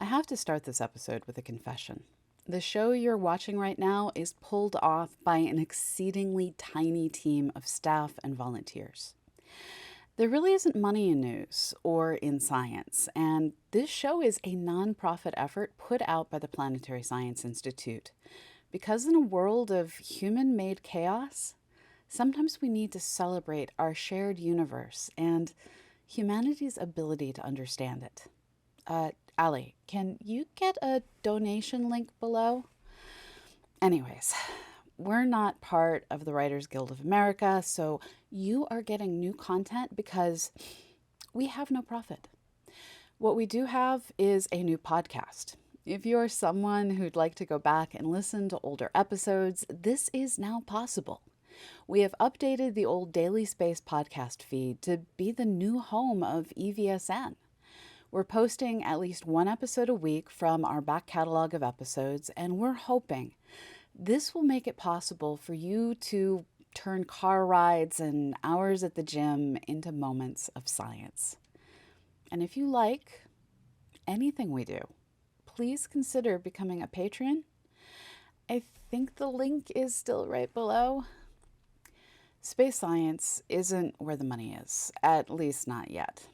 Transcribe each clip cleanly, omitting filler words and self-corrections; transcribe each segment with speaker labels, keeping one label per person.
Speaker 1: I have to start this episode with a confession. The show you're watching right now is pulled off by an exceedingly tiny team of staff and volunteers. There really isn't money in news or in science, and this show is a nonprofit effort put out by the Planetary Science Institute. Because in a world of human-made chaos, sometimes we need to celebrate our shared universe and humanity's ability to understand it. Allie, can you get a donation link below? Anyways, we're not part of the Writers Guild of America, so you are getting new content because we have no profit. What we do have is a new podcast. If you're someone who'd like to go back and listen to older episodes, this is now possible. We have updated the old Daily Space podcast feed to be the new home of EVSN. We're posting at least one episode a week from our back catalog of episodes, and we're hoping this will make it possible for you to turn car rides and hours at the gym into moments of science. And if you like anything we do, please consider becoming a patron. I think the link is still right below. Space science isn't where the money is, at least not yet.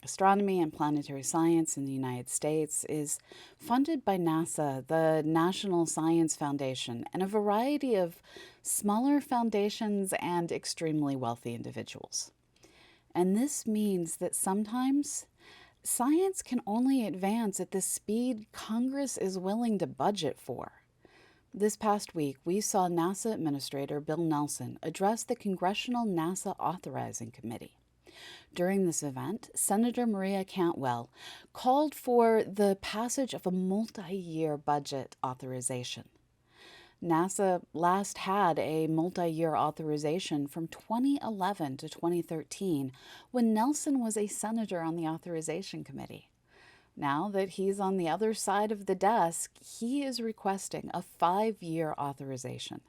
Speaker 1: Astronomy and planetary science in the United States is funded by NASA, the National Science Foundation, and a variety of smaller foundations and extremely wealthy individuals. And this means that sometimes science can only advance at the speed Congress is willing to budget for. This past week, we saw NASA Administrator Bill Nelson address the Congressional NASA Authorizing Committee. During this event, Senator Maria Cantwell called for the passage of a multi-year budget authorization. NASA last had a multi-year authorization from 2011 to 2013 when Nelson was a senator on the Authorization Committee. Now that he's on the other side of the desk, he is requesting a 5-year authorization.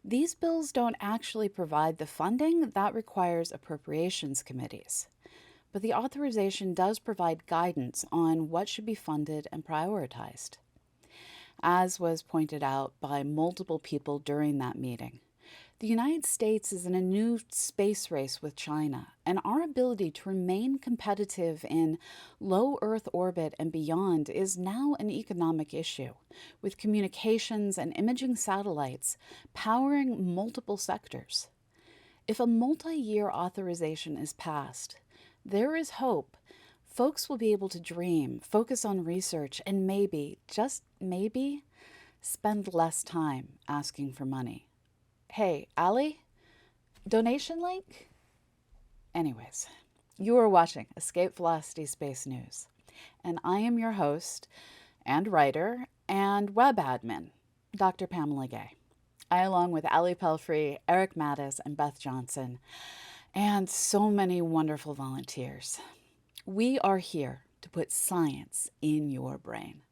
Speaker 1: These bills don't actually provide the funding that requires appropriations committees, but the authorization does provide guidance on what should be funded and prioritized. As was pointed out by multiple people during that meeting, the United States is in a new space race with China, and our ability to remain competitive in low Earth orbit and beyond is now an economic issue, with communications and imaging satellites powering multiple sectors. If a multi-year authorization is passed, there is hope. Folks will be able to dream, focus on research, and maybe, just maybe, spend less time asking for money. Hey, Allie? Donation link? Anyways, you are watching Escape Velocity Space News, and I am your host and writer and web admin, Dr. Pamela Gay. I, along with Allie Pelfrey, Eric Mattis, and Beth Johnson, and so many wonderful volunteers. We are here to put science in your brain.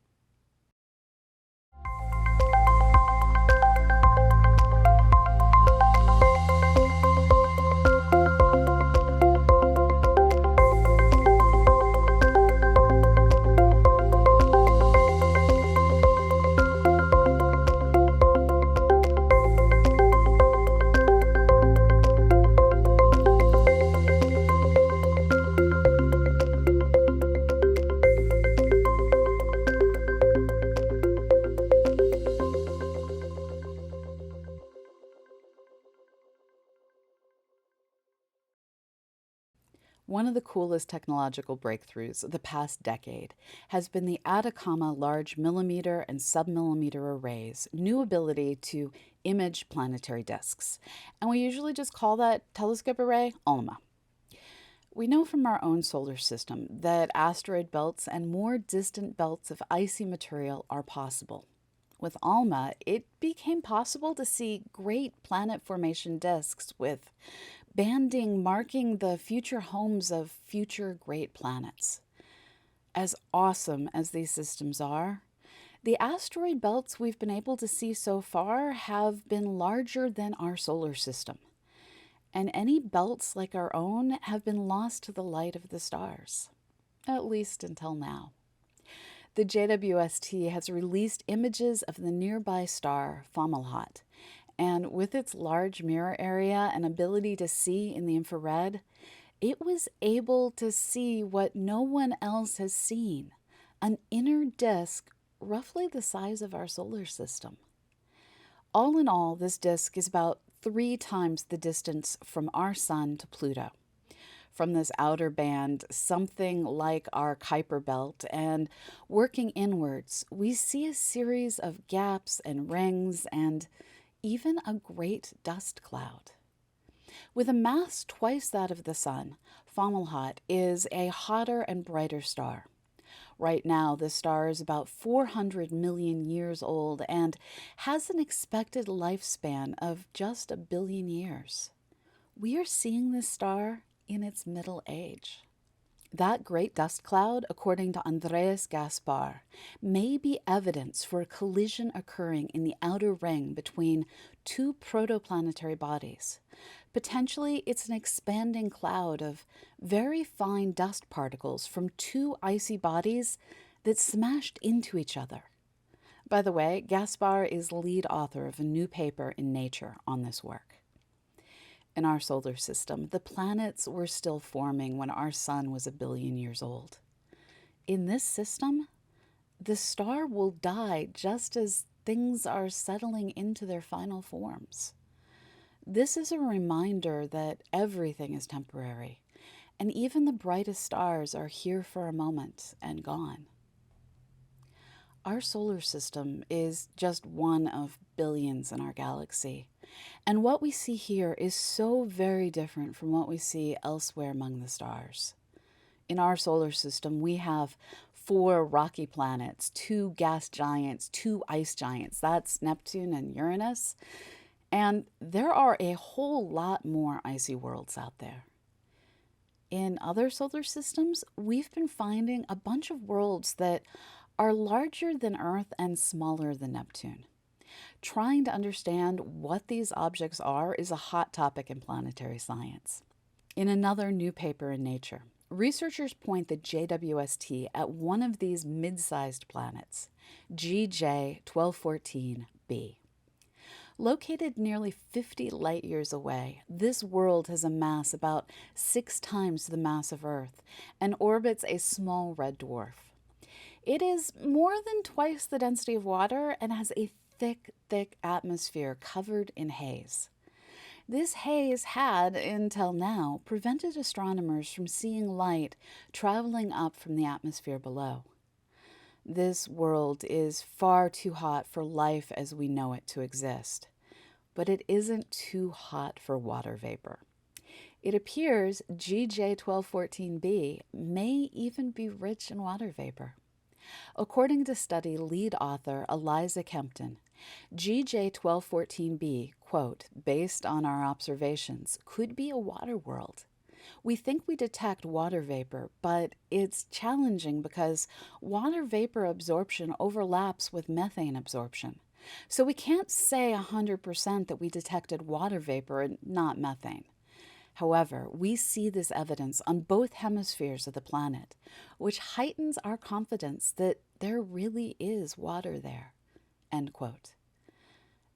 Speaker 1: One of the coolest technological breakthroughs of the past decade has been the Atacama large millimeter and submillimeter array's new ability to image planetary disks. And we usually just call that telescope array ALMA. We know from our own solar system that asteroid belts and more distant belts of icy material are possible. With ALMA, it became possible to see great planet formation disks with banding marking the future homes of future great planets. As awesome as these systems are, the asteroid belts we've been able to see so far have been larger than our solar system, and any belts like our own have been lost to the light of the stars, at least until now. The JWST has released images of the nearby star Fomalhaut, and with its large mirror area and ability to see in the infrared, it was able to see what no one else has seen, an inner disk roughly the size of our solar system. All in all, this disk is about 3 times the distance from our sun to Pluto. From this outer band, something like our Kuiper belt, and working inwards, we see a series of gaps and rings and even a great dust cloud. With a mass twice that of the sun, Fomalhaut is a hotter and brighter star. Right now, the star is about 400 million years old and has an expected lifespan of just 1 billion years. We are seeing this star in its middle age. That great dust cloud, according to Andreas Gaspar, may be evidence for a collision occurring in the outer ring between 2 protoplanetary bodies. Potentially, it's an expanding cloud of very fine dust particles from 2 icy bodies that smashed into each other. By the way, Gaspar is lead author of a new paper in Nature on this work. In our solar system, the planets were still forming when our sun was 1 billion years old. In this system, the star will die just as things are settling into their final forms. This is a reminder that everything is temporary, and even the brightest stars are here for a moment and gone. Our solar system is just one of billions in our galaxy, and what we see here is so very different from what we see elsewhere among the stars. In our solar system, we have 4 rocky planets, 2 gas giants, 2 ice giants. That's Neptune and Uranus. And there are a whole lot more icy worlds out there. In other solar systems, we've been finding a bunch of worlds that are larger than Earth and smaller than Neptune. Trying to understand what these objects are is a hot topic in planetary science. In another new paper in Nature, researchers point the JWST at one of these mid-sized planets, GJ 1214b. Located nearly 50 light years away, this world has a mass about 6 times the mass of Earth and orbits a small red dwarf. It is more than twice the density of water and has a thick atmosphere covered in haze. This haze had, until now, prevented astronomers from seeing light traveling up from the atmosphere below. This world is far too hot for life as we know it to exist, but it isn't too hot for water vapor. It appears GJ 1214b may even be rich in water vapor. According to study lead author Eliza Kempton, GJ 1214b, quote, based on our observations, could be a water world. We think we detect water vapor, but it's challenging because water vapor absorption overlaps with methane absorption. So we can't say 100% that we detected water vapor and not methane. However, we see this evidence on both hemispheres of the planet, which heightens our confidence that there really is water there, end quote.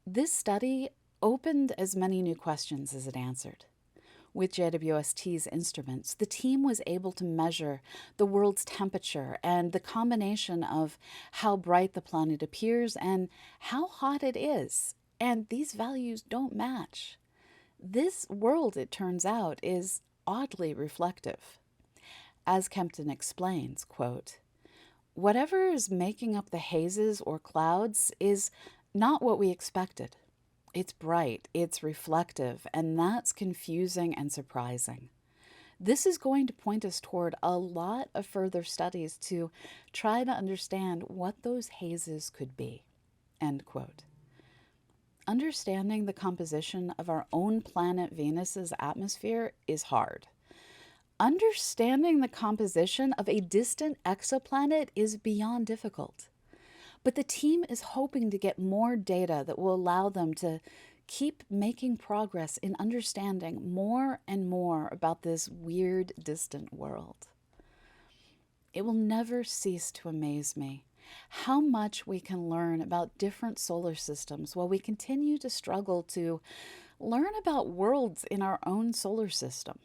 Speaker 1: This study opened as many new questions as it answered. With JWST's instruments, the team was able to measure the world's temperature and the combination of how bright the planet appears and how hot it is, and these values don't match. This world, it turns out, is oddly reflective. As Kempton explains, quote, whatever is making up the hazes or clouds is not what we expected. It's bright, it's reflective, and that's confusing and surprising. This is going to point us toward a lot of further studies to try to understand what those hazes could be, end quote. Understanding the composition of our own planet Venus's atmosphere is hard. Understanding the composition of a distant exoplanet is beyond difficult. But the team is hoping to get more data that will allow them to keep making progress in understanding more and more about this weird, distant world. It will never cease to amaze me how much we can learn about different solar systems while we continue to struggle to learn about worlds in our own solar system.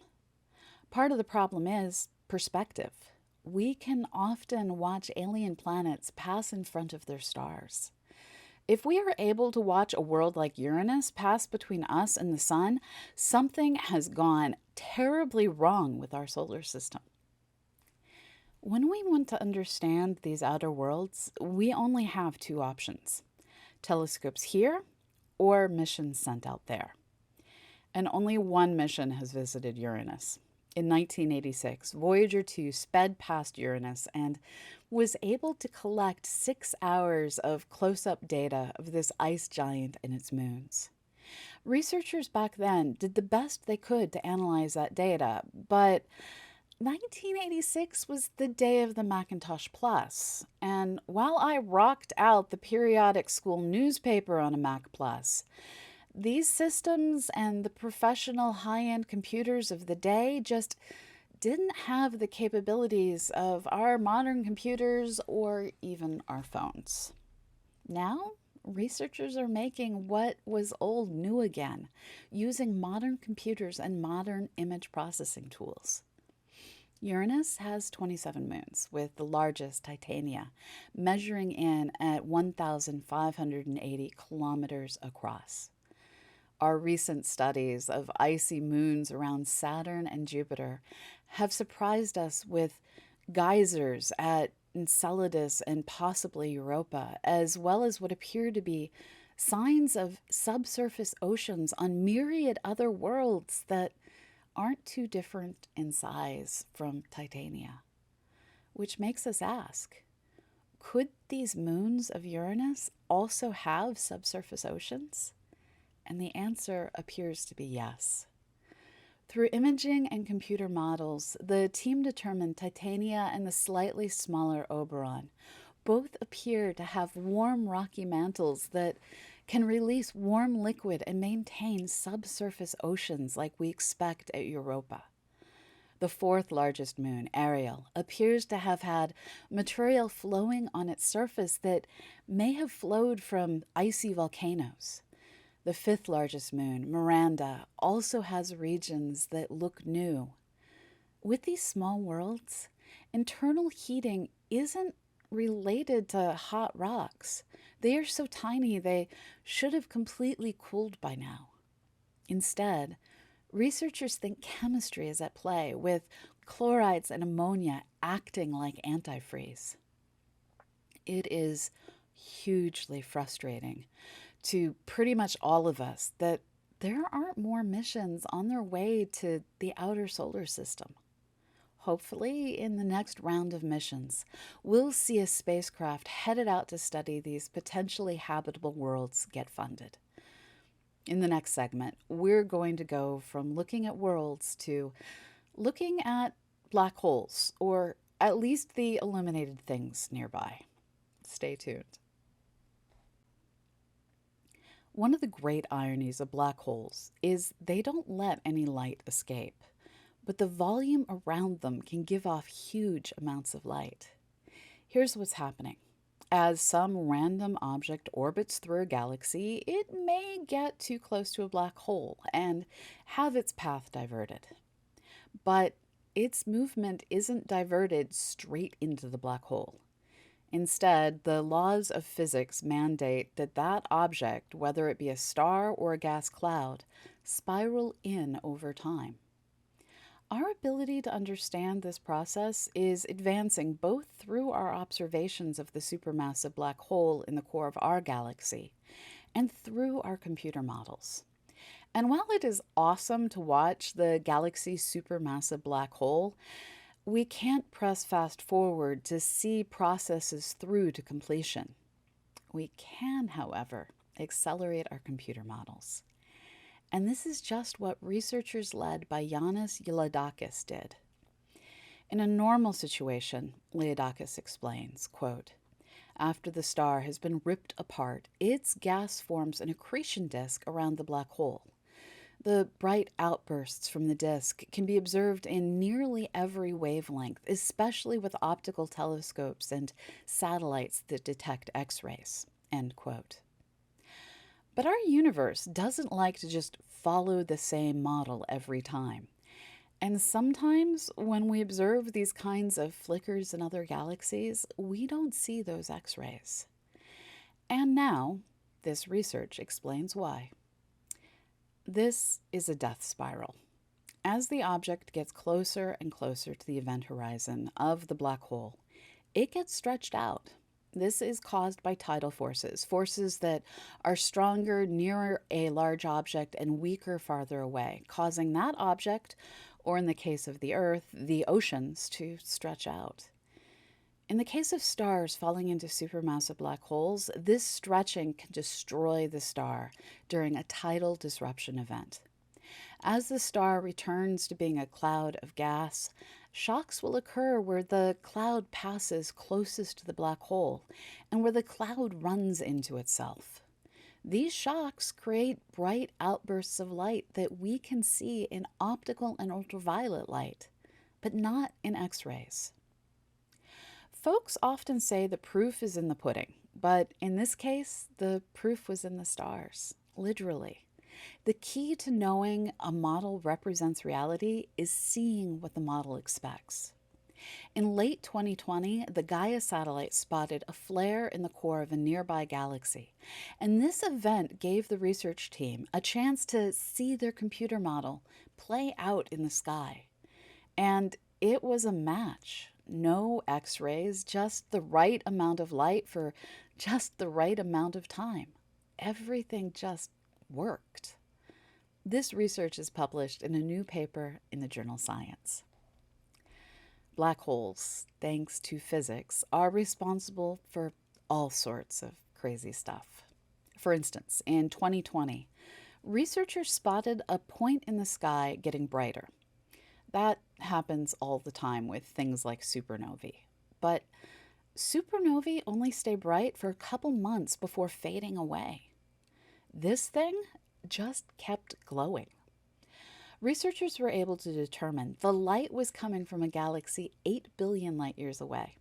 Speaker 1: Part of the problem is perspective. We can often watch alien planets pass in front of their stars. If we are able to watch a world like Uranus pass between us and the sun, something has gone terribly wrong with our solar system. When we want to understand these outer worlds, we only have two options: telescopes here or missions sent out there. And only one mission has visited Uranus. In 1986, Voyager 2 sped past Uranus and was able to collect 6 hours of close-up data of this ice giant and its moons. Researchers back then did the best they could to analyze that data, but 1986 was the day of the Macintosh Plus, and while I rocked out the periodic school newspaper on a Mac Plus, these systems and the professional high-end computers of the day just didn't have the capabilities of our modern computers or even our phones. Now, researchers are making what was old new again, using modern computers and modern image processing tools. Uranus has 27 moons, with the largest, Titania, measuring in at 1,580 kilometers across. Our recent studies of icy moons around Saturn and Jupiter have surprised us with geysers at Enceladus and possibly Europa, as well as what appear to be signs of subsurface oceans on myriad other worlds that aren't too different in size from Titania. Which makes us ask, could these moons of Uranus also have subsurface oceans? And the answer appears to be yes. Through imaging and computer models, the team determined Titania and the slightly smaller Oberon both appear to have warm rocky mantles that can release warm liquid and maintain subsurface oceans like we expect at Europa. The fourth largest moon, Ariel, appears to have had material flowing on its surface that may have flowed from icy volcanoes. The fifth largest moon, Miranda, also has regions that look new. With these small worlds, internal heating isn't related to hot rocks. They are so tiny they should have completely cooled by now. Instead, researchers think chemistry is at play, with chlorides and ammonia acting like antifreeze. It is hugely frustrating to pretty much all of us that there aren't more missions on their way to the outer solar system. Hopefully, in the next round of missions, we'll see a spacecraft headed out to study these potentially habitable worlds get funded. In the next segment, we're going to go from looking at worlds to looking at black holes, or at least the illuminated things nearby. Stay tuned. One of the great ironies of black holes is they don't let any light escape, but the volume around them can give off huge amounts of light. Here's what's happening. As some random object orbits through a galaxy, it may get too close to a black hole and have its path diverted. But its movement isn't diverted straight into the black hole. Instead, the laws of physics mandate that that object, whether it be a star or a gas cloud, spiral in over time. Our ability to understand this process is advancing both through our observations of the supermassive black hole in the core of our galaxy and through our computer models. And while it is awesome to watch the galaxy's supermassive black hole, we can't press fast forward to see processes through to completion. We can, however, accelerate our computer models. And this is just what researchers led by Yanis Yildirakis did. In a normal situation, Yildirakis explains, quote, after the star has been ripped apart, its gas forms an accretion disk around the black hole. The bright outbursts from the disk can be observed in nearly every wavelength, especially with optical telescopes and satellites that detect X rays. End quote. But our universe doesn't like to just follow the same model every time. And sometimes when we observe these kinds of flickers in other galaxies, we don't see those X rays. And now, this research explains why. This is a death spiral. As the object gets closer and closer to the event horizon of the black hole, it gets stretched out. This is caused by tidal forces, forces that are stronger near a large object and weaker farther away, causing that object, or in the case of the Earth, the oceans, to stretch out. In the case of stars falling into supermassive black holes, this stretching can destroy the star during a tidal disruption event. As the star returns to being a cloud of gas, shocks will occur where the cloud passes closest to the black hole and where the cloud runs into itself. These shocks create bright outbursts of light that we can see in optical and ultraviolet light, but not in X-rays. Folks often say the proof is in the pudding, but in this case, the proof was in the stars, literally. The key to knowing a model represents reality is seeing what the model expects. In late 2020, the Gaia satellite spotted a flare in the core of a nearby galaxy, and this event gave the research team a chance to see their computer model play out in the sky. And it was a match. No X-rays, just the right amount of light for just the right amount of time. Everything just worked. This research is published in a new paper in the journal Science. Black holes, thanks to physics, are responsible for all sorts of crazy stuff. For instance, in 2020, researchers spotted a point in the sky getting brighter. That happens all the time with things like supernovae. But supernovae only stay bright for a couple months before fading away. This thing just kept glowing. Researchers were able to determine the light was coming from a galaxy 8 billion light years away.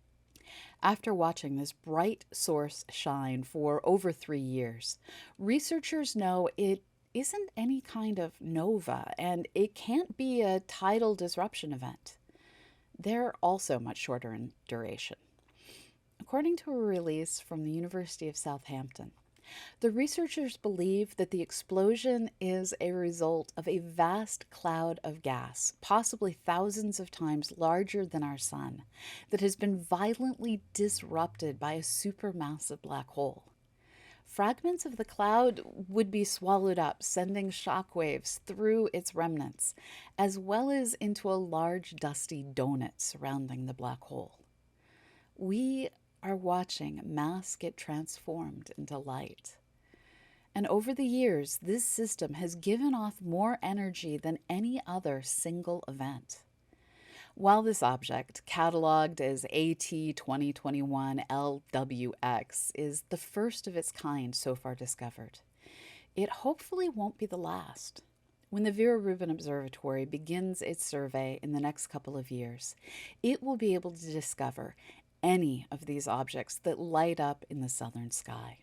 Speaker 1: After watching this bright source shine for over 3 years, researchers know it isn't any kind of nova, and it can't be a tidal disruption event. They're also much shorter in duration. According to a release from the University of Southampton, the researchers believe that the explosion is a result of a vast cloud of gas, possibly thousands of times larger than our sun, that has been violently disrupted by a supermassive black hole. Fragments of the cloud would be swallowed up, sending shockwaves through its remnants, as well as into a large dusty donut surrounding the black hole. We are watching mass get transformed into light. And over the years, this system has given off more energy than any other single event. While this object, cataloged as AT 2021 LWX, is the first of its kind so far discovered, it hopefully won't be the last. When the Vera Rubin Observatory begins its survey in the next couple of years, it will be able to discover any of these objects that light up in the southern sky.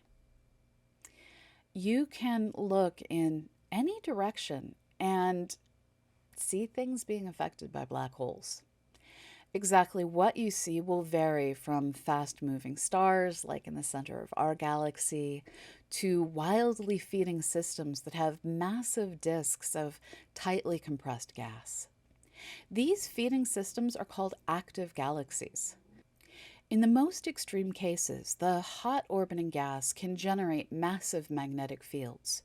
Speaker 1: You can look in any direction and see things being affected by black holes. Exactly what you see will vary from fast-moving stars, like in the center of our galaxy, to wildly feeding systems that have massive disks of tightly compressed gas. These feeding systems are called active galaxies. In the most extreme cases, the hot orbiting gas can generate massive magnetic fields,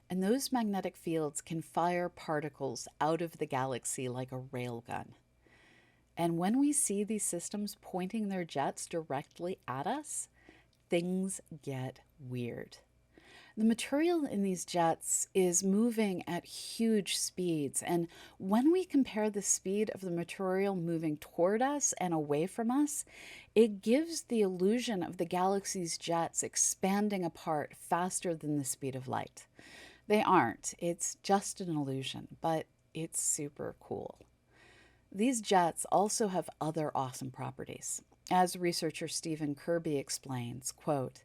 Speaker 1: and those magnetic fields can fire particles out of the galaxy like a railgun. And when we see these systems pointing their jets directly at us, things get weird. The material in these jets is moving at huge speeds, and when we compare the speed of the material moving toward us and away from us, it gives the illusion of the galaxy's jets expanding apart faster than the speed of light. They aren't. It's just an illusion, but it's super cool. These jets also have other awesome properties. As researcher Stephen Kirby explains, quote,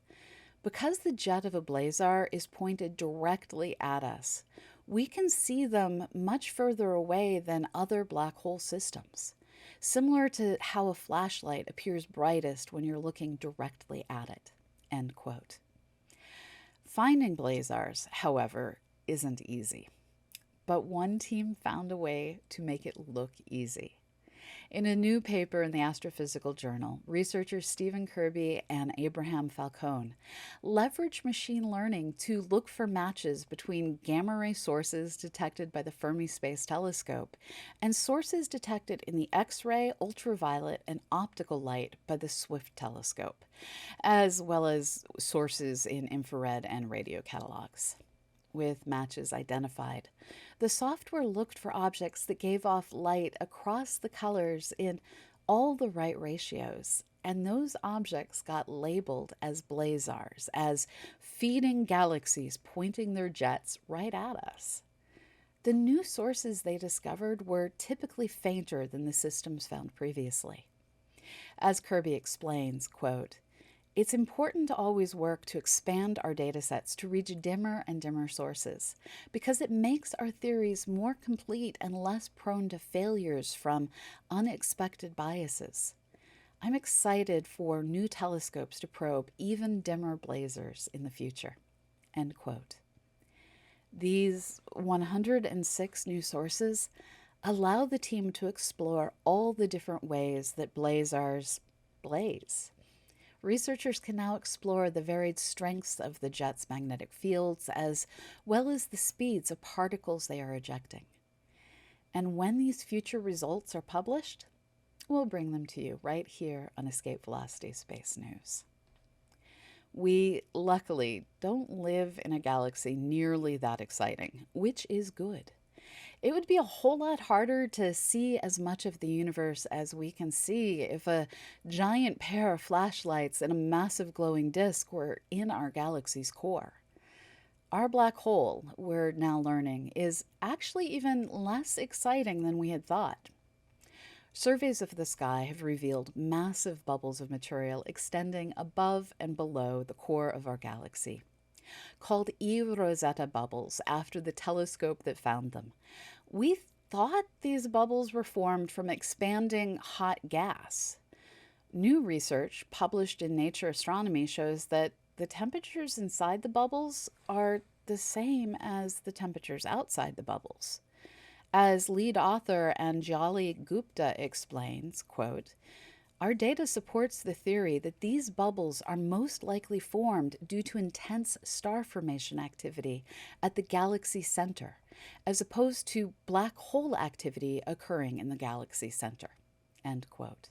Speaker 1: because the jet of a blazar is pointed directly at us, we can see them much further away than other black hole systems, similar to how a flashlight appears brightest when you're looking directly at it. End quote. Finding blazars, however, isn't easy. But one team found a way to make it look easy. In a new paper in the Astrophysical Journal, researchers Stephen Kirby and Abraham Falcone leveraged machine learning to look for matches between gamma ray sources detected by the Fermi Space Telescope and sources detected in the X-ray, ultraviolet, and optical light by the Swift Telescope, as well as sources in infrared and radio catalogs. With matches identified, the software looked for objects that gave off light across the colors in all the right ratios, and those objects got labeled as blazars, as feeding galaxies pointing their jets right at us. The new sources they discovered were typically fainter than the systems found previously. As Kirby explains, quote, it's important to always work to expand our datasets to reach dimmer and dimmer sources, because it makes our theories more complete and less prone to failures from unexpected biases. I'm excited for new telescopes to probe even dimmer blazars in the future. End quote. These 106 new sources allow the team to explore all the different ways that blazars blaze. Researchers can now explore the varied strengths of the jet's magnetic fields as well as the speeds of particles they are ejecting. And when these future results are published, we'll bring them to you right here on Escape Velocity Space News. We luckily don't live in a galaxy nearly that exciting, which is good. It would be a whole lot harder to see as much of the universe as we can see if a giant pair of flashlights and a massive glowing disk were in our galaxy's core. Our black hole, we're now learning, is actually even less exciting than we had thought. Surveys of the sky have revealed massive bubbles of material extending above and below the core of our galaxy, called E Rosetta bubbles after the telescope that found them. We thought these bubbles were formed from expanding hot gas. New research published in Nature Astronomy shows that the temperatures inside the bubbles are the same as the temperatures outside the bubbles. As lead author Anjali Gupta explains, quote, our data supports the theory that these bubbles are most likely formed due to intense star formation activity at the galaxy center, as opposed to black hole activity occurring in the galaxy center. End quote.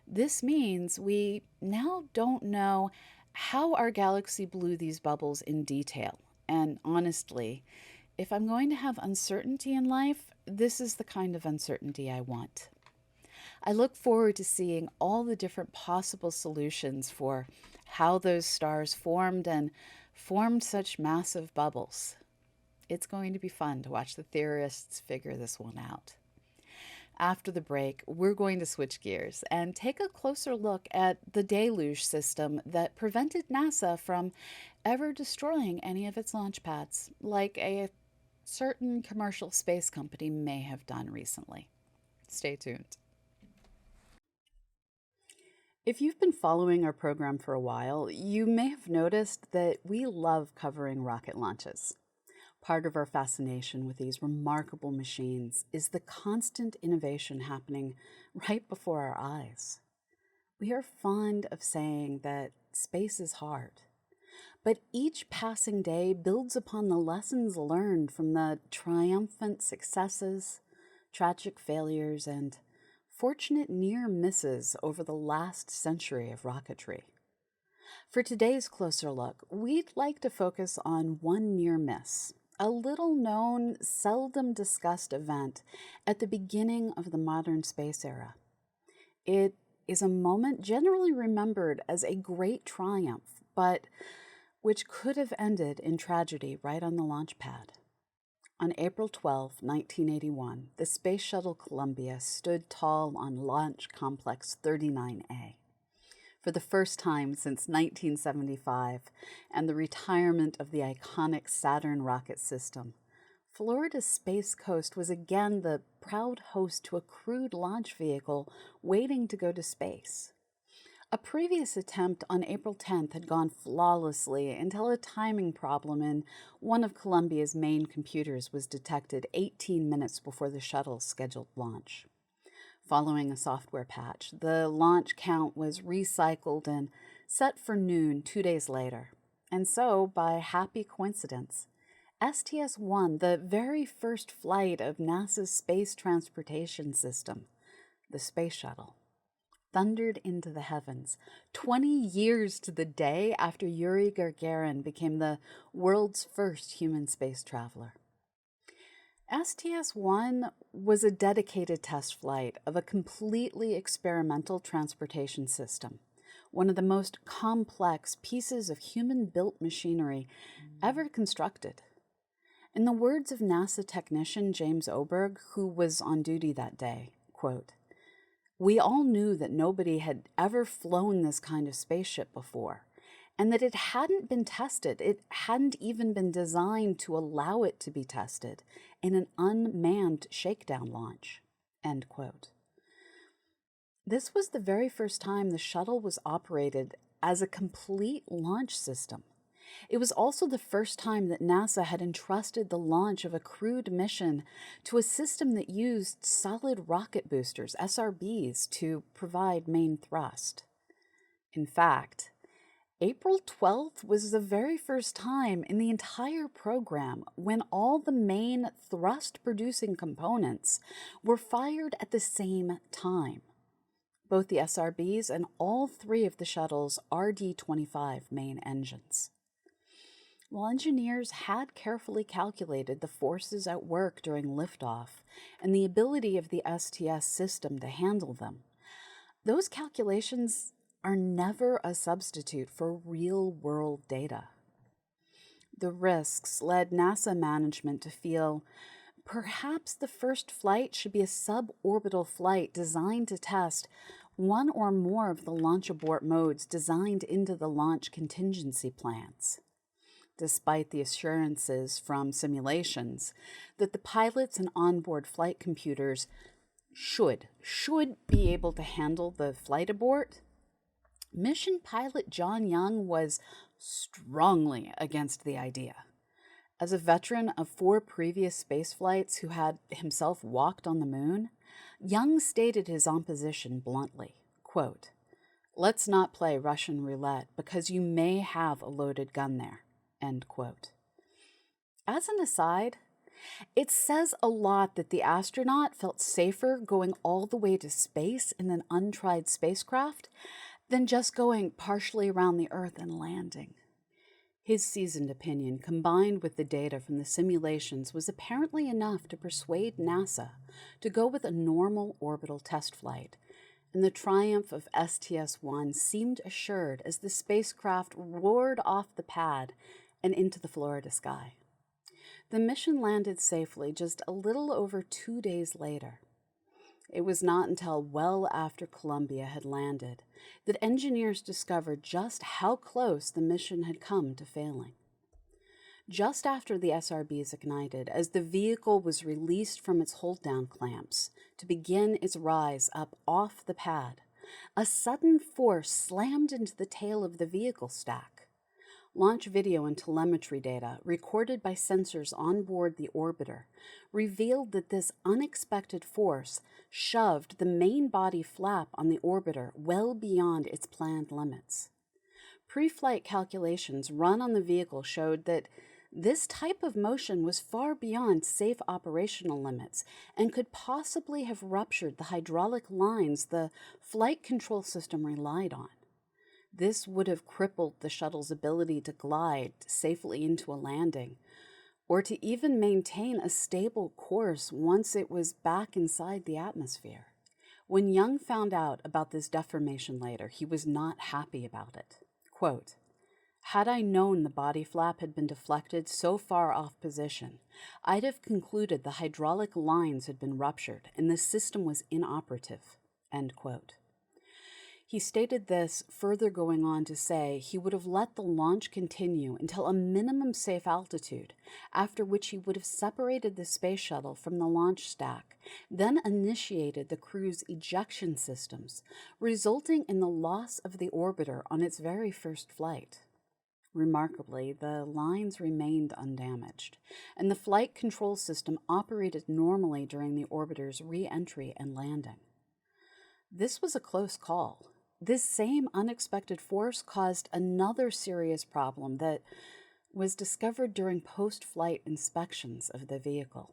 Speaker 1: This means we now don't know how our galaxy blew these bubbles in detail. And honestly, if I'm going to have uncertainty in life, this is the kind of uncertainty I want. I look forward to seeing all the different possible solutions for how those stars formed and formed such massive bubbles. It's going to be fun to watch the theorists figure this one out. After the break, we're going to switch gears and take a closer look at the deluge system that prevented NASA from ever destroying any of its launch pads, like a certain commercial space company may have done recently. Stay tuned. If you've been following our program for a while, you may have noticed that we love covering rocket launches. Part of our fascination with these remarkable machines is the constant innovation happening right before our eyes. We are fond of saying that space is hard, but each passing day builds upon the lessons learned from the triumphant successes, tragic failures, and fortunate near misses over the last century of rocketry. For today's closer look, we'd like to focus on one near miss, a little-known, seldom discussed event at the beginning of the modern space era. It is a moment generally remembered as a great triumph, but which could have ended in tragedy right on the launch pad. On April 12, 1981, the Space Shuttle Columbia stood tall on Launch Complex 39A. For the first time since 1975 and the retirement of the iconic Saturn rocket system, Florida's Space Coast was again the proud host to a crewed launch vehicle waiting to go to space. A previous attempt on April 10th had gone flawlessly until a timing problem in one of Columbia's main computers was detected 18 minutes before the shuttle's scheduled launch. Following a software patch, the launch count was recycled and set for noon 2 days later. And so, by happy coincidence, STS-1, the very first flight of NASA's Space Transportation System, the Space Shuttle, thundered into the heavens 20 years to the day after Yuri Gagarin became the world's first human space traveler. STS-1 was a dedicated test flight of a completely experimental transportation system, one of the most complex pieces of human-built machinery ever constructed. In the words of NASA technician James Oberg, who was on duty that day, quote, "We all knew that nobody had ever flown this kind of spaceship before, and that it hadn't been tested. It hadn't even been designed to allow it to be tested in an unmanned shakedown launch," end quote. This was the very first time the shuttle was operated as a complete launch system. It was also the first time that NASA had entrusted the launch of a crewed mission to a system that used solid rocket boosters, SRBs, to provide main thrust. In fact, April 12th was the very first time in the entire program when all the main thrust-producing components were fired at the same time. Both the SRBs and all three of the shuttle's RD-25 main engines. While engineers had carefully calculated the forces at work during liftoff and the ability of the STS system to handle them, those calculations are never a substitute for real-world data. The risks led NASA management to feel perhaps the first flight should be a suborbital flight designed to test one or more of the launch abort modes designed into the launch contingency plans. Despite the assurances from simulations that the pilots and onboard flight computers should be able to handle the flight abort, mission pilot John Young was strongly against the idea. As a veteran of 4 previous space flights who had himself walked on the moon, Young stated his opposition bluntly, quote, "Let's not play Russian roulette because you may have a loaded gun there," end quote. As an aside, it says a lot that the astronaut felt safer going all the way to space in an untried spacecraft than just going partially around the Earth and landing. His seasoned opinion, combined with the data from the simulations, was apparently enough to persuade NASA to go with a normal orbital test flight, and the triumph of STS-1 seemed assured as the spacecraft roared off the pad and into the Florida sky. The mission landed safely just a little over 2 days later. It was not until well after Columbia had landed that engineers discovered just how close the mission had come to failing. Just after the SRBs ignited, as the vehicle was released from its hold-down clamps to begin its rise up off the pad, a sudden force slammed into the tail of the vehicle stack. Launch video and telemetry data, recorded by sensors on board the orbiter, revealed that this unexpected force shoved the main body flap on the orbiter well beyond its planned limits. Pre-flight calculations run on the vehicle showed that this type of motion was far beyond safe operational limits and could possibly have ruptured the hydraulic lines the flight control system relied on. This would have crippled the shuttle's ability to glide safely into a landing, or to even maintain a stable course once it was back inside the atmosphere. When Young found out about this deformation later, he was not happy about it. Quote, Had I known the body flap had been deflected so far off position, I'd have concluded the hydraulic lines had been ruptured and the system was inoperative." End quote. He stated this, further going on to say he would have let the launch continue until a minimum safe altitude, after which he would have separated the space shuttle from the launch stack, then initiated the crew's ejection systems, resulting in the loss of the orbiter on its very first flight. Remarkably, the lines remained undamaged, and the flight control system operated normally during the orbiter's re-entry and landing. This was a close call. This same unexpected force caused another serious problem that was discovered during post-flight inspections of the vehicle.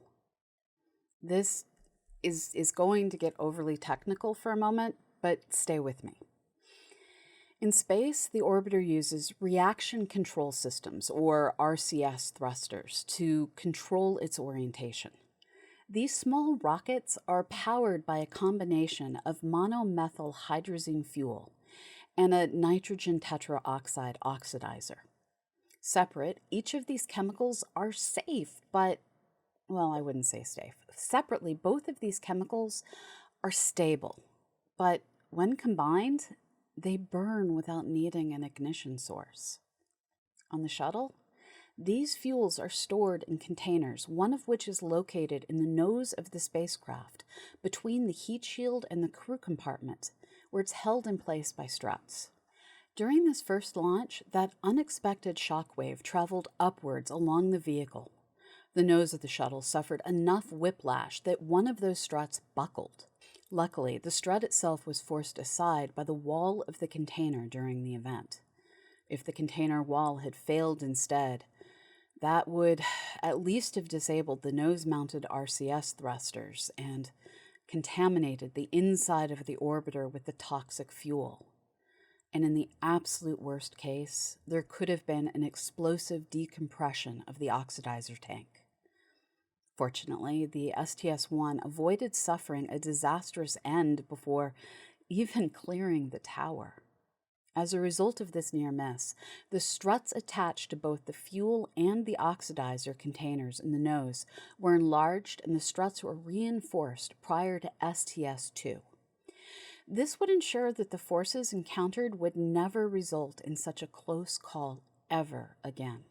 Speaker 1: This is going to get overly technical for a moment, but stay with me. In space, the orbiter uses reaction control systems, or RCS thrusters, to control its orientation. These small rockets are powered by a combination of monomethyl hydrazine fuel and a nitrogen tetraoxide oxidizer. Separate, each of these chemicals are safe, but, well, I wouldn't say safe. Separately, both of these chemicals are stable, but when combined, they burn without needing an ignition source. On the shuttle, these fuels are stored in containers, one of which is located in the nose of the spacecraft, between the heat shield and the crew compartment, where it's held in place by struts. During this first launch, that unexpected shock wave traveled upwards along the vehicle. The nose of the shuttle suffered enough whiplash that one of those struts buckled. Luckily, the strut itself was forced aside by the wall of the container during the event. If the container wall had failed instead, that would at least have disabled the nose-mounted RCS thrusters and contaminated the inside of the orbiter with the toxic fuel. And in the absolute worst case, there could have been an explosive decompression of the oxidizer tank. Fortunately, the STS-1 avoided suffering a disastrous end before even clearing the tower. As a result of this near miss, the struts attached to both the fuel and the oxidizer containers in the nose were enlarged, and the struts were reinforced prior to STS-2. This would ensure that the forces encountered would never result in such a close call ever again.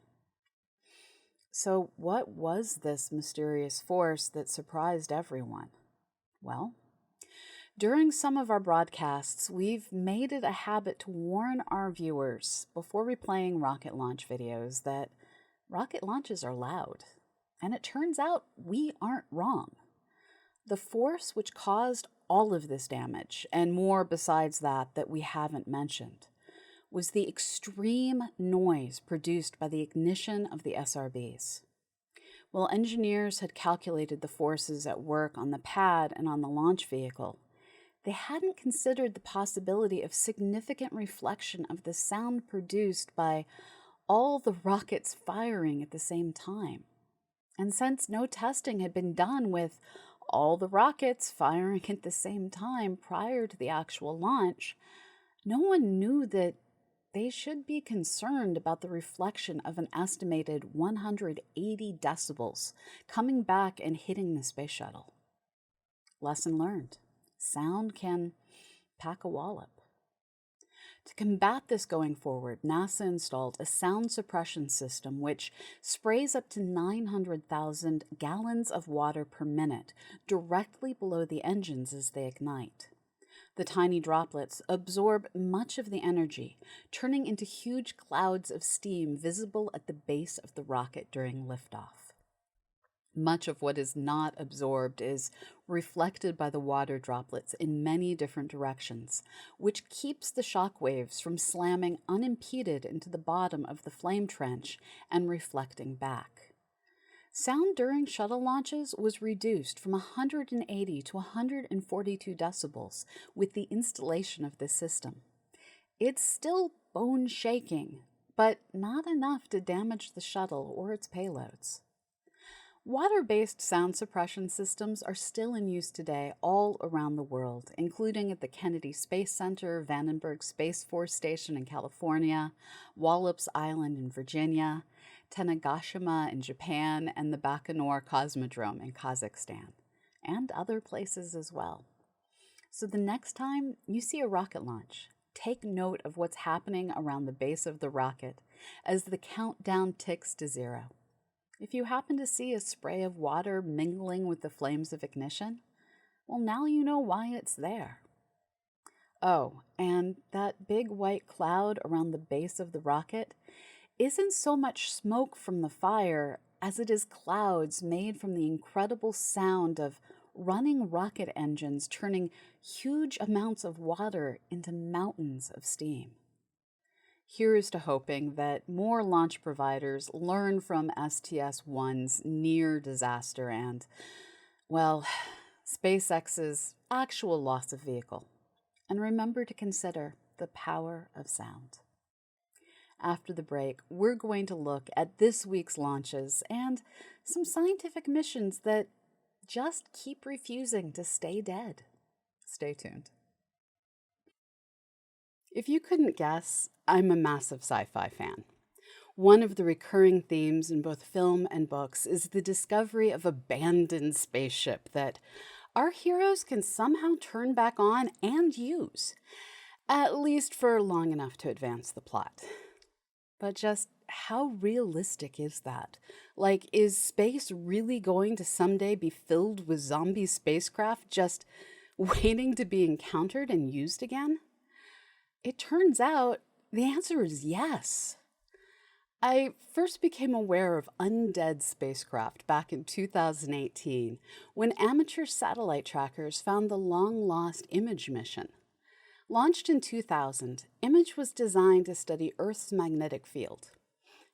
Speaker 1: So, what was this mysterious force that surprised everyone? Well, during some of our broadcasts, we've made it a habit to warn our viewers before replaying rocket launch videos that rocket launches are loud. And it turns out we aren't wrong. The force which caused all of this damage, and more besides that we haven't mentioned, was the extreme noise produced by the ignition of the SRBs. While engineers had calculated the forces at work on the pad and on the launch vehicle, they hadn't considered the possibility of significant reflection of the sound produced by all the rockets firing at the same time. And since no testing had been done with all the rockets firing at the same time prior to the actual launch, no one knew that they should be concerned about the reflection of an estimated 180 decibels coming back and hitting the space shuttle. Lesson learned. Sound can pack a wallop. To combat this going forward, NASA installed a sound suppression system which sprays up to 900,000 gallons of water per minute directly below the engines as they ignite. The tiny droplets absorb much of the energy, turning into huge clouds of steam visible at the base of the rocket during liftoff. Much of what is not absorbed is reflected by the water droplets in many different directions, which keeps the shock waves from slamming unimpeded into the bottom of the flame trench and reflecting back. Sound during shuttle launches was reduced from 180 to 142 decibels with the installation of this system. It's still bone-shaking, but not enough to damage the shuttle or its payloads. Water-based sound suppression systems are still in use today all around the world, including at the Kennedy Space Center, Vandenberg Space Force Station in California, Wallops Island in Virginia, Tanegashima in Japan, and the Baikonur Cosmodrome in Kazakhstan, and other places as well. So the next time you see a rocket launch, take note of what's happening around the base of the rocket as the countdown ticks to 0. If you happen to see a spray of water mingling with the flames of ignition, well, now you know why it's there. Oh, and that big white cloud around the base of the rocket isn't so much smoke from the fire as it is clouds made from the incredible sound of running rocket engines turning huge amounts of water into mountains of steam. Here's to hoping that more launch providers learn from STS-1's near disaster and, well, SpaceX's actual loss of vehicle, and remember to consider the power of sound. After the break, we're going to look at this week's launches and some scientific missions that just keep refusing to stay dead. Stay tuned. If you couldn't guess, I'm a massive sci-fi fan. One of the recurring themes in both film and books is the discovery of abandoned spaceship that our heroes can somehow turn back on and use, at least for long enough to advance the plot. But just how realistic is that? Like, is space really going to someday be filled with zombie spacecraft just waiting to be encountered and used again? It turns out the answer is yes. I first became aware of undead spacecraft back in 2018 when amateur satellite trackers found the long-lost IMAGE mission. Launched in 2000, IMAGE was designed to study Earth's magnetic field.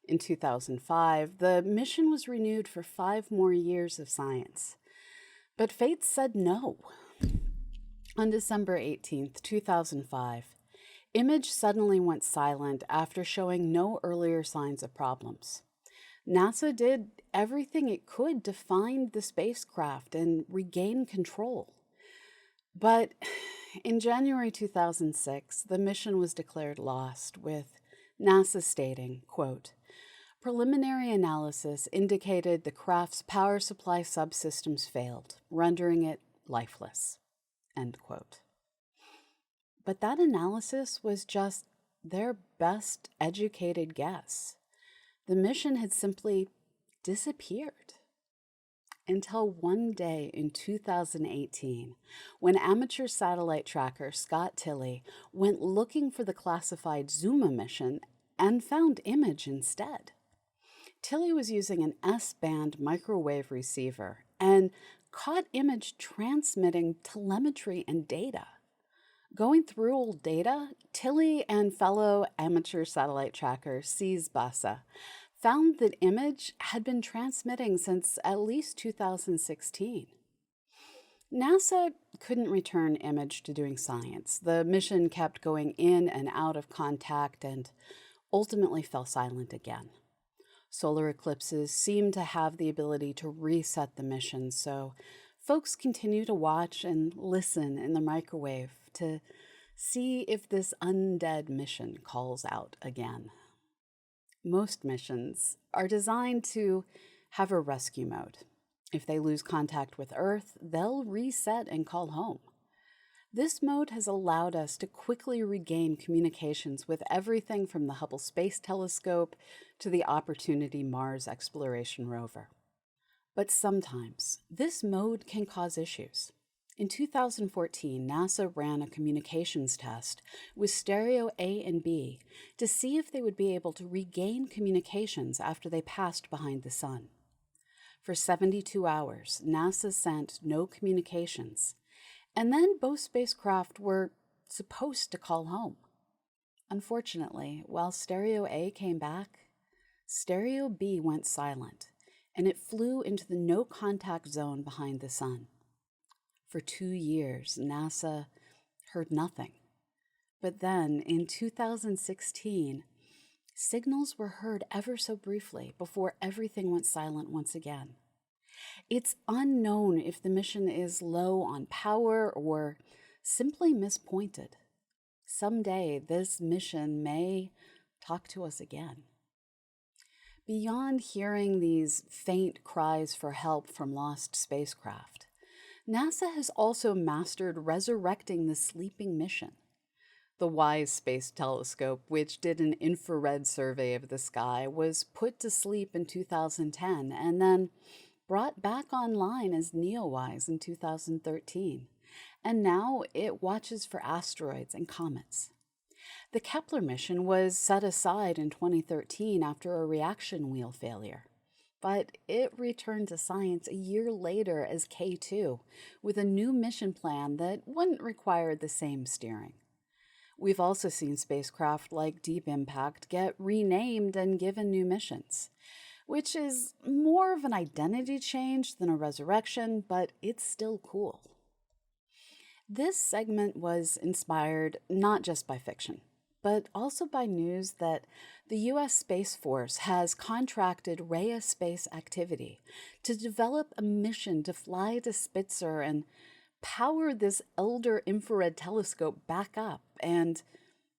Speaker 1: In 2005, the mission was renewed for 5 more years of science. But fate said no. On December 18, 2005, IMAGE suddenly went silent after showing no earlier signs of problems. NASA did everything it could to find the spacecraft and regain control. But in January 2006, the mission was declared lost, with NASA stating, quote, "Preliminary analysis indicated the craft's power supply subsystems failed, rendering it lifeless," end quote. But that analysis was just their best educated guess. The mission had simply disappeared. Until one day in 2018, when amateur satellite tracker Scott Tilley went looking for the classified Zuma mission and found IMAGE instead. Tilley was using an S-band microwave receiver and caught IMAGE transmitting telemetry and data. Going through old data, Tilley and fellow amateur satellite tracker Cez Bassa found that IMAGE had been transmitting since at least 2016. NASA couldn't return IMAGE to doing science. The mission kept going in and out of contact and ultimately fell silent again. Solar eclipses seem to have the ability to reset the mission, so folks continue to watch and listen in the microwave to see if this undead mission calls out again. Most missions are designed to have a rescue mode. If they lose contact with Earth, they'll reset and call home. This mode has allowed us to quickly regain communications with everything from the Hubble Space Telescope to the Opportunity Mars Exploration Rover. But sometimes this mode can cause issues. In 2014, NASA ran a communications test with stereo A and B to see if they would be able to regain communications after they passed behind the sun. For 72 hours, NASA sent no communications, and then both spacecraft were supposed to call home. Unfortunately, while stereo A came back, stereo B went silent, and it flew into the no-contact zone behind the sun. For 2 years, NASA heard nothing. But then, in 2016, signals were heard ever so briefly before everything went silent once again. It's unknown if the mission is low on power or simply mispointed. Someday, this mission may talk to us again. Beyond hearing these faint cries for help from lost spacecraft, NASA has also mastered resurrecting the sleeping mission. The WISE Space Telescope, which did an infrared survey of the sky, was put to sleep in 2010 and then brought back online as NEOWISE in 2013. And now it watches for asteroids and comets. The Kepler mission was set aside in 2013 after a reaction wheel failure, but it returned to science a year later as K2 with a new mission plan that wouldn't require the same steering. We've also seen spacecraft like Deep Impact get renamed and given new missions, which is more of an identity change than a resurrection, but it's still cool. This segment was inspired not just by fiction, but also by news that the U.S. Space Force has contracted Rhea Space Activity to develop a mission to fly to Spitzer and power this elder infrared telescope back up and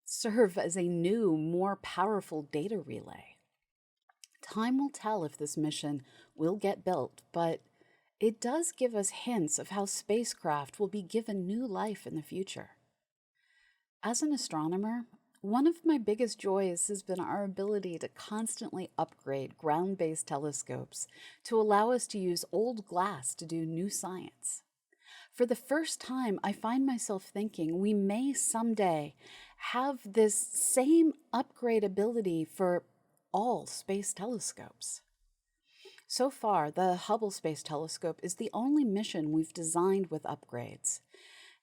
Speaker 1: serve as a new, more powerful data relay. Time will tell if this mission will get built, but it does give us hints of how spacecraft will be given new life in the future. As an astronomer, one of my biggest joys has been our ability to constantly upgrade ground-based telescopes to allow us to use old glass to do new science. For the first time, I find myself thinking we may someday have this same upgrade ability for all space telescopes. So far, the Hubble Space Telescope is the only mission we've designed with upgrades.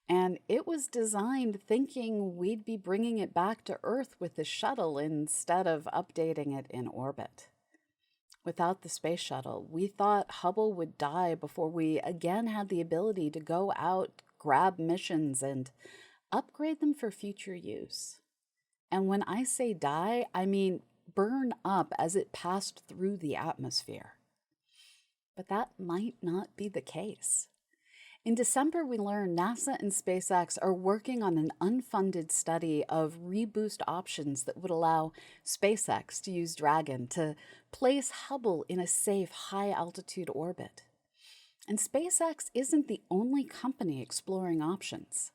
Speaker 1: And it was designed thinking we'd be bringing it back to Earth with the shuttle instead of updating it in orbit. Without the space shuttle, we thought Hubble would die before we again had the ability to go out, grab missions, and upgrade them for future use. And when I say die, I mean burn up as it passed through the atmosphere. But that might not be the case. In December, we learned NASA and SpaceX are working on an unfunded study of reboost options that would allow SpaceX to use Dragon to place Hubble in a safe, high-altitude orbit. And SpaceX isn't the only company exploring options.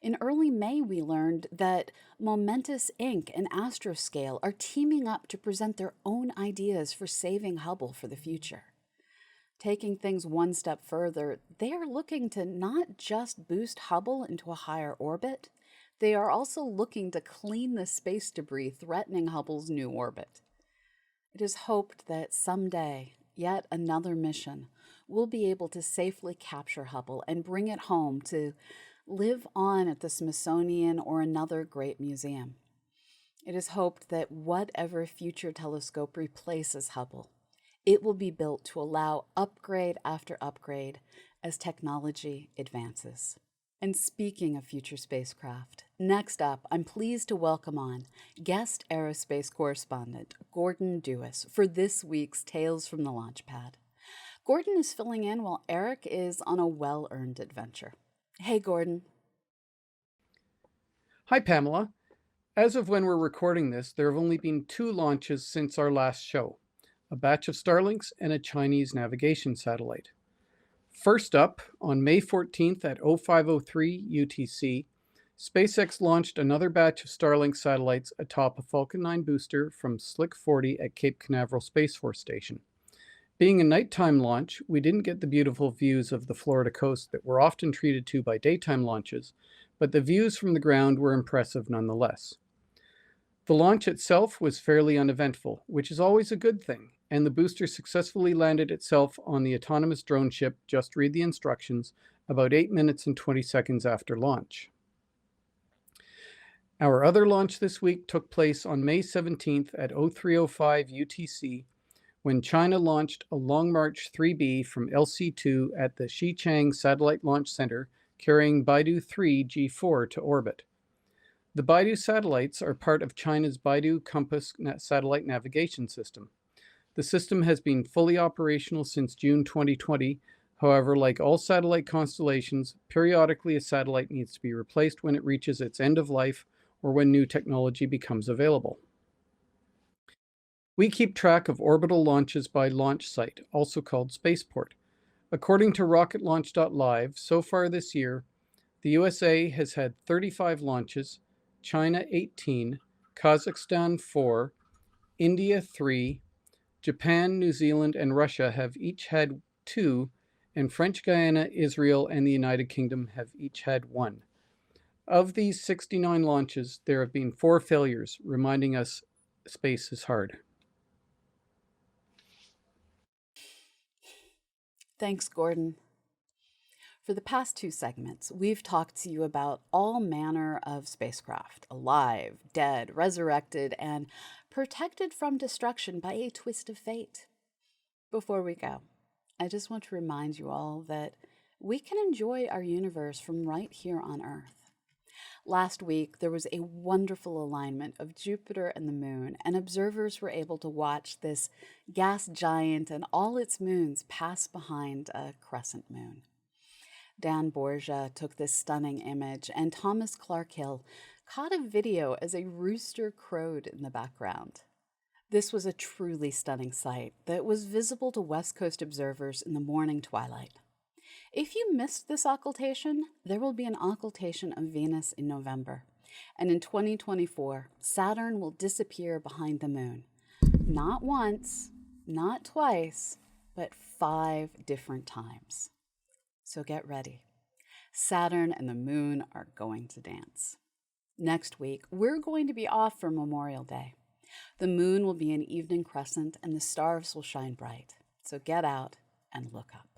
Speaker 1: In early May, we learned that Momentous Inc. and Astroscale are teaming up to present their own ideas for saving Hubble for the future. Taking things one step further, they are looking to not just boost Hubble into a higher orbit, they are also looking to clean the space debris threatening Hubble's new orbit. It is hoped that someday, yet another mission will be able to safely capture Hubble and bring it home to live on at the Smithsonian or another great museum. It is hoped that whatever future telescope replaces Hubble, it will be built to allow upgrade after upgrade as technology advances. And speaking of future spacecraft, next up, I'm pleased to welcome on guest aerospace correspondent Gordon Dewis for this week's Tales from the Launchpad. Gordon is filling in while Eric is on a well-earned adventure. Hey, Gordon.
Speaker 2: Hi, Pamela. As of when we're recording this, there have only been 2 launches since our last show, a batch of Starlinks and a Chinese navigation satellite. First up, on May 14th at 0503 UTC, SpaceX launched another batch of Starlink satellites atop a Falcon 9 booster from Slick 40 at Cape Canaveral Space Force Station. Being a nighttime launch, we didn't get the beautiful views of the Florida coast that we're often treated to by daytime launches, but the views from the ground were impressive nonetheless. The launch itself was fairly uneventful, which is always a good thing, and the booster successfully landed itself on the autonomous drone ship Just Read the Instructions about 8 minutes and 20 seconds after launch. Our other launch this week took place on May 17th at 0305 UTC, when China launched a Long March 3B from LC-2 at the Xichang Satellite Launch Center, carrying Beidou 3 G4 to orbit. The Beidou satellites are part of China's Beidou Compass satellite navigation system. The system has been fully operational since June 2020. However, like all satellite constellations, periodically a satellite needs to be replaced when it reaches its end of life or when new technology becomes available. We keep track of orbital launches by launch site, also called spaceport. According to rocketlaunch.live, so far this year, the USA has had 35 launches, China 18, Kazakhstan 4, India 3, Japan, New Zealand, and Russia have each had 2, and French Guiana, Israel, and the United Kingdom have each had 1. Of these 69 launches, there have been 4 failures, reminding us space is hard.
Speaker 1: Thanks, Gordon. For the past 2 segments, we've talked to you about all manner of spacecraft, alive, dead, resurrected, and protected from destruction by a twist of fate. Before we go, I just want to remind you all that we can enjoy our universe from right here on Earth. Last week, there was a wonderful alignment of Jupiter and the Moon, and observers were able to watch this gas giant and all its moons pass behind a crescent moon. Dan Borgia took this stunning image, and Thomas Clark-Hill caught a video as a rooster crowed in the background. This was a truly stunning sight that was visible to West Coast observers in the morning twilight. If you missed this occultation, there will be an occultation of Venus in November. And in 2024, Saturn will disappear behind the moon. Not once, not twice, but 5 different times. So get ready. Saturn and the moon are going to dance. Next week, we're going to be off for Memorial Day. The moon will be an evening crescent and the stars will shine bright. So get out and look up.